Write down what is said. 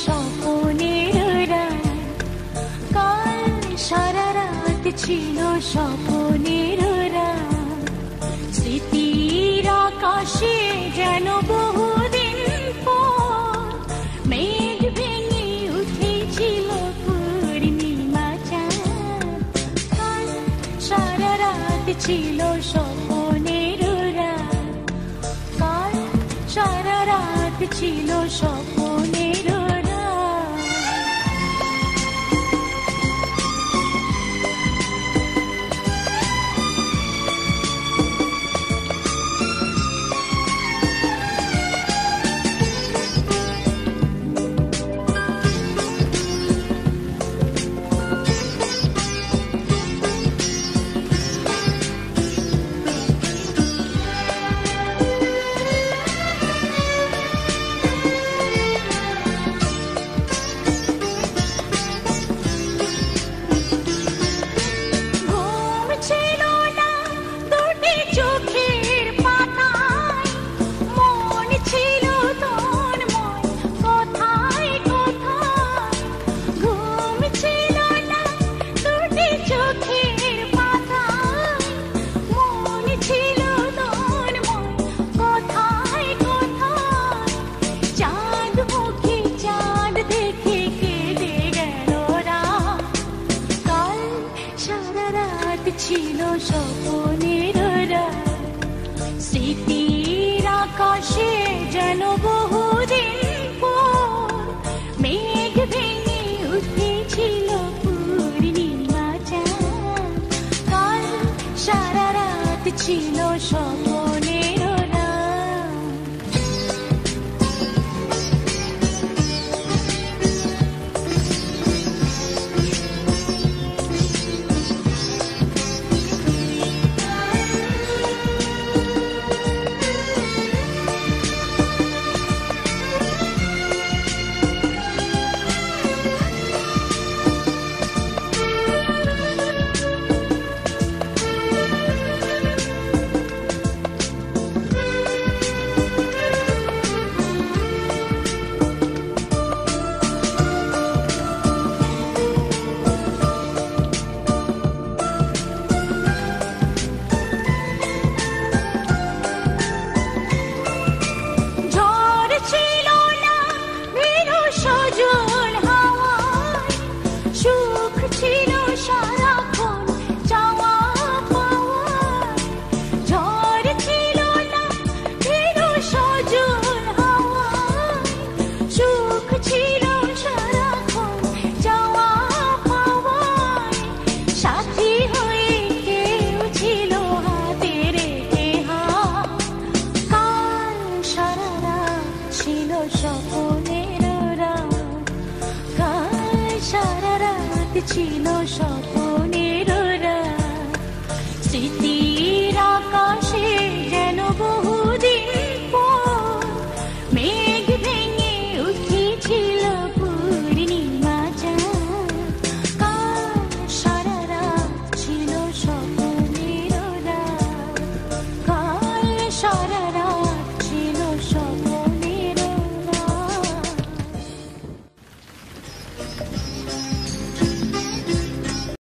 স্বপনের রাত, কাল সারা রাত ছিল স্বপনের রাত। স্মৃতির আকাশে যেন বহুদিন পর মেঘ ভেঙে উঠেছিল পূর্ণিমা চাঁদ। কাল সারা রাত ছিল স্বপনের রাত, কাল সারা রাত ছিল স্বপনের রাত। ছিল স্বপনের রাত, স্মৃতির আকাশে যেন বহুদিন পর মেঘ ভেঙে উঠেছিল পূর্ণিমা চাঁদ। কাল সারা রাত ছিল স্বপনের রাত। স্বপনের রাত, কাল সারা রাত ছিল স্বপনের রাত।